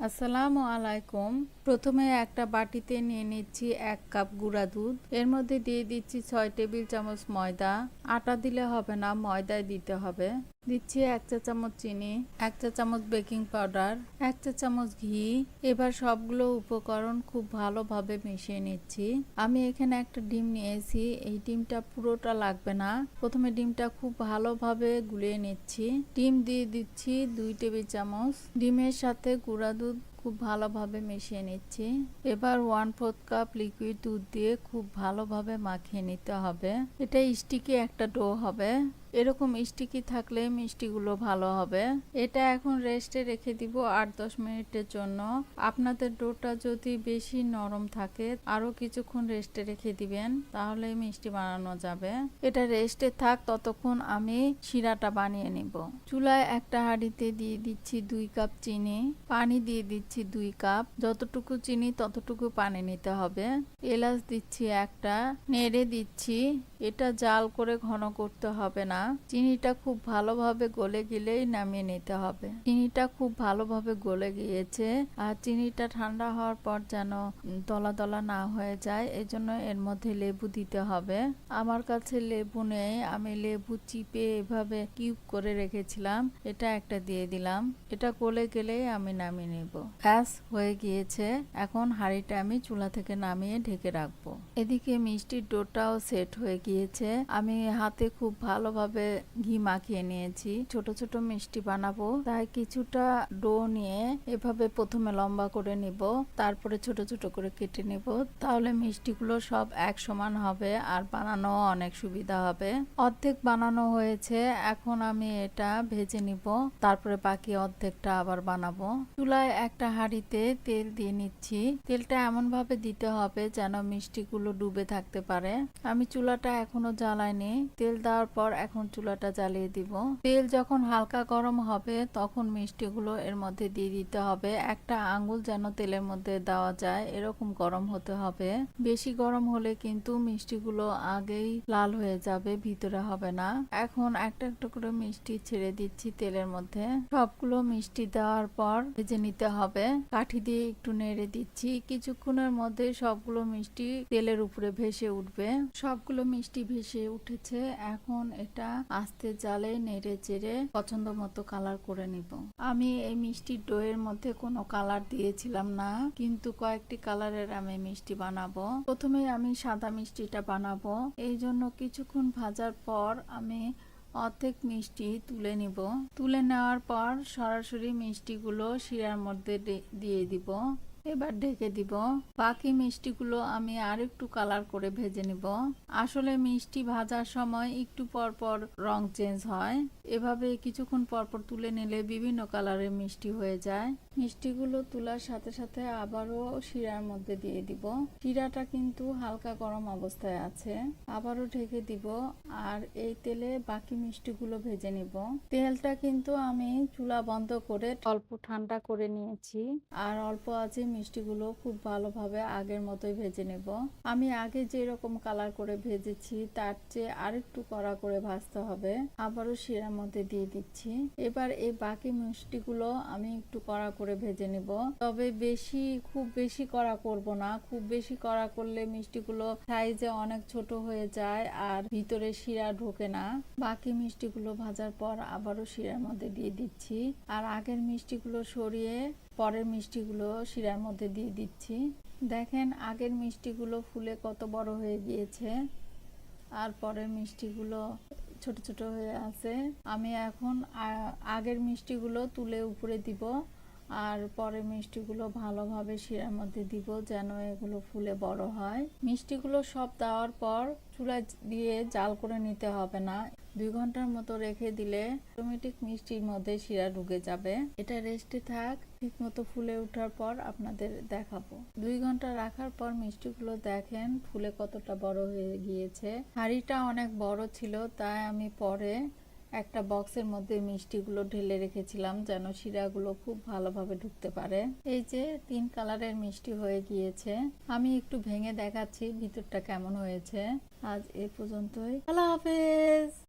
আসসালামু আলাইকুম। প্রথমে একটা বাটিতে নিয়ে নিচ্ছি 1 কাপ গুঁড়া দুধ। এর মধ্যে দিয়ে দিচ্ছি 6 টেবিল চামচ ময়দা। আটা দিলে হবে না, ময়দাই দিতে হবে। দিচ্ছি 1 চা চামচ চিনি, 1 চা চামচ বেকিং পাউডার, 1 চা চামচ ঘি। এবার সবগুলো উপকরণ খুব ভালোভাবে মিশিয়ে নিচ্ছি। আমি এখানে একটা ডিম নিয়েছি, এই ডিমটা পুরোটা লাগবে না। প্রথমে ডিমটা খুব ভালোভাবে গুলিয়ে নিচ্ছি। ডিম দিয়ে দিচ্ছি 2 টেবিল চামচ। ডিমের সাথে গুঁড়া দুধ খুব ভালোভাবে মিশিয়ে নিচ্ছি। এবার 1/4 কাপ লিকুইড দুধ দিয়ে খুব ভালোভাবে মাখিয়ে নিতে হবে। এটা স্টিকি একটা ডো হবে। এরকম স্টিকি থাকলে মিষ্টিগুলো ভালো হবে। এটা এখন রেস্টে রেখে দিব 8-10 মিনিটের জন্য। আপনাদের ডোটা যদি বেশি নরম থাকে আরো কিছুক্ষণ রেস্টে রেখে দিবেন, তাহলে মিষ্টি বানানো যাবে। এটা রেস্টে থাক, ততক্ষণ আমি শিরাটা বানিয়ে নিব। চুলায় একটা হাঁড়িতে দিয়ে দিচ্ছি 2 কাপ চিনি, পানি দিয়ে দিচ্ছি 2 কাপ। যতটুকু চিনি ততটুকু পানি নিতে হবে। এলাচ দিচ্ছি একটা, নেড়ে দিচ্ছি। এটা জাল করে ঘন করতে হবে না। চিনিটা খুব ভালোভাবে গলে গেলেই নামিয়ে নিতে হবে। চিনিটা খুব ভালোভাবে গলে গিয়েছে, আর চিনিটা ঠান্ডা হওয়ার পর যেন দলা দলা না হয়ে যায়, এজন্য এর মধ্যে লেবু দিতে হবে। আমার কাছে লেবু নেই, আমি লেবু চিপে এভাবে কিউব করে রেখেছিলাম, এটা একটা দিয়ে দিলাম। এটা গলে গেলেই আমি নামিয়ে নেব। ব্যাস হয়ে গিয়েছে। এখন হাঁড়িটা আমি চুলা থেকে নামিয়ে ঢেকে রাখবো। এদিকে মিষ্টির ডোটাও সেট হয়ে গিয়েছে। আমি হাতে খুব ভালোভাবে ঘি মাখিয়ে নিয়েছি। ছোট ছোট মিষ্টি বানাবো, তাই কিছুটা ডো নিয়ে এভাবে প্রথমে লম্বা করে নিব, তারপরে ছোট ছোট করে কেটে নিব। তাহলে মিষ্টিগুলো সব এক সমান হবে আর বানানো অনেক সুবিধা হবে। অর্ধেক বানানো হয়েছে, এখন আমি এটা ভেজে নিব, তারপরে বাকি অর্ধেকটা আবার বানাবো। চুলায় একটা হাঁড়িতে তেল দিয়ে নিচ্ছি। তেলটা এমন ভাবে দিতে হবে যেন মিষ্টিগুলো ডুবে থাকতে পারে। আমি চুলাটা এখনো জ্বালাইনি। তেল দেওয়ার পর এখন চুলাটা জ্বালিয়ে দিব। তেল যখন হালকা গরম হবে তখন মিষ্টিগুলো এর মধ্যে দিয়ে দিতে হবে। একটা আঙ্গুল যেন তেলের মধ্যে দেওয়া যায় এরকম গরম হতে হবে। বেশি গরম হলে কিন্তু মিষ্টিগুলো আগেই লাল হয়ে যাবে, ভিতরে হবে না। এখন একটা একটা করে মিষ্টি ছেড়ে দিচ্ছি তেলের মধ্যে। সবগুলো মিষ্টি দেওয়ার পর ভেজে নিতে হবে। কাঠি দিয়ে একটু নেড়ে দিচ্ছি। কিছুক্ষণের মধ্যে সবগুলো মিষ্টি তেলের উপরে ভেসে উঠবে। সবগুলো মিষ্টি ভেসে উঠেছে। এখন এটা আস্তে জালে নেড়ে চেড়ে পছন্দ মতো কালার করে নিব। আমি এই মিষ্টির ডোয়ের মধ্যে কোনো কালার দিয়েছিলাম না, কিন্তু কয়েকটি কালারের আমি মিষ্টি বানাবো। প্রথমে আমি সাদা মিষ্টিটা বানাবো, এই জন্য কিছুক্ষণ ভাজার পর আমি অর্ধেক মিষ্টি তুলে নিব। তুলে নেওয়ার পর সরাসরি মিষ্টিগুলো শিরার মধ্যে দিয়ে দিব। এবার ঢেকে দিব। বাকি মিষ্টিগুলো আমি আর একটু কালার করে ভেজে নিব। আসলে মিষ্টি ভাজার সময় একটু পর পর রং চেঞ্জ হয়। এভাবে কিছুক্ষণ পর পর তুলে নিলে বিভিন্ন কালারের মিষ্টি হয়ে যায়। মিষ্টিগুলো তোলার সাথে সাথে আবারও শিরার মধ্যে দিয়ে দিব। শিরাটা কিন্তু হালকা গরম অবস্থায় আছে। আবারও ঢেকে দিব আর এই তেলে বাকি মিষ্টিগুলো ভেজে নিব। তেলটা কিন্তু আমি চুলা বন্ধ করে অল্প ঠান্ডা করে নিয়েছি, আর অল্প আছে মিষ্টিগুলো খুব ভালোভাবে আগের মতোই ভেজে নেব। আমি আগে যেরকম কালার করে ভেজেছি তার চেয়ে আরেকটু কড়া করে ভাজতে হবে। আবারও শিরার মধ্যে দিয়ে দিচ্ছি। এবার এই বাকি মিষ্টিগুলো আমি একটু কড়া করে ভেজে নেব, তবে খুব বেশি কড়া করব না। খুব বেশি কড়া করলে মিষ্টিগুলো সাইজে অনেক ছোট হয়ে যায় আর ভিতরে শিরা ঢোকে না। বাকি মিষ্টিগুলো ভাজার পর আবারও শিরার মধ্যে দিয়ে দিচ্ছি, আর আগের মিষ্টিগুলো সরিয়ে পরের মিষ্টিগুলো শিরার মধ্যে দিয়ে দিচ্ছি। দেখেন আগের মিষ্টিগুলো ফুলে কত বড় হয়ে গিয়েছে, আর পরের মিষ্টিগুলো ছোট ছোট হয়ে আছে। আমি এখন আগের মিষ্টিগুলো তুলে উপরে দিব, আর পরের মিষ্টিগুলো ভালোভাবে শিরার মধ্যে দিব যেন এগুলো ফুলে বড় হয়। মিষ্টিগুলো সব দেওয়ার পর চুলা দিয়ে জাল করে নিতে হবে না। 2 ঘন্টার মতো রেখে দিলে অটোমেটিক মিষ্টির মধ্যে শিরা ঢুকে যাবে। এটা রেস্টে থাক, ঠিক মতো ফুলে ওঠার পর আপনাদের দেখাবো। 2 ঘন্টা রাখার পর মিষ্টিগুলো দেখেন ফুলে কতটা বড় হয়ে গিয়েছে। হাঁড়িটা অনেক বড় ছিল, তাই আমি পরে একটা বক্সের মধ্যে মিষ্টিগুলো ঢেলে রেখেছিলাম যেন শিরাগুলো খুব ভালোভাবে ঢুকতে পারে। এই যে 3 কালারের মিষ্টি হয়ে গিয়েছে। আমি একটু ভেঙে দেখাচ্ছি ভিতরটা কেমন হয়েছে। আজ এ পর্যন্তই। আল্লাহ হাফেজ।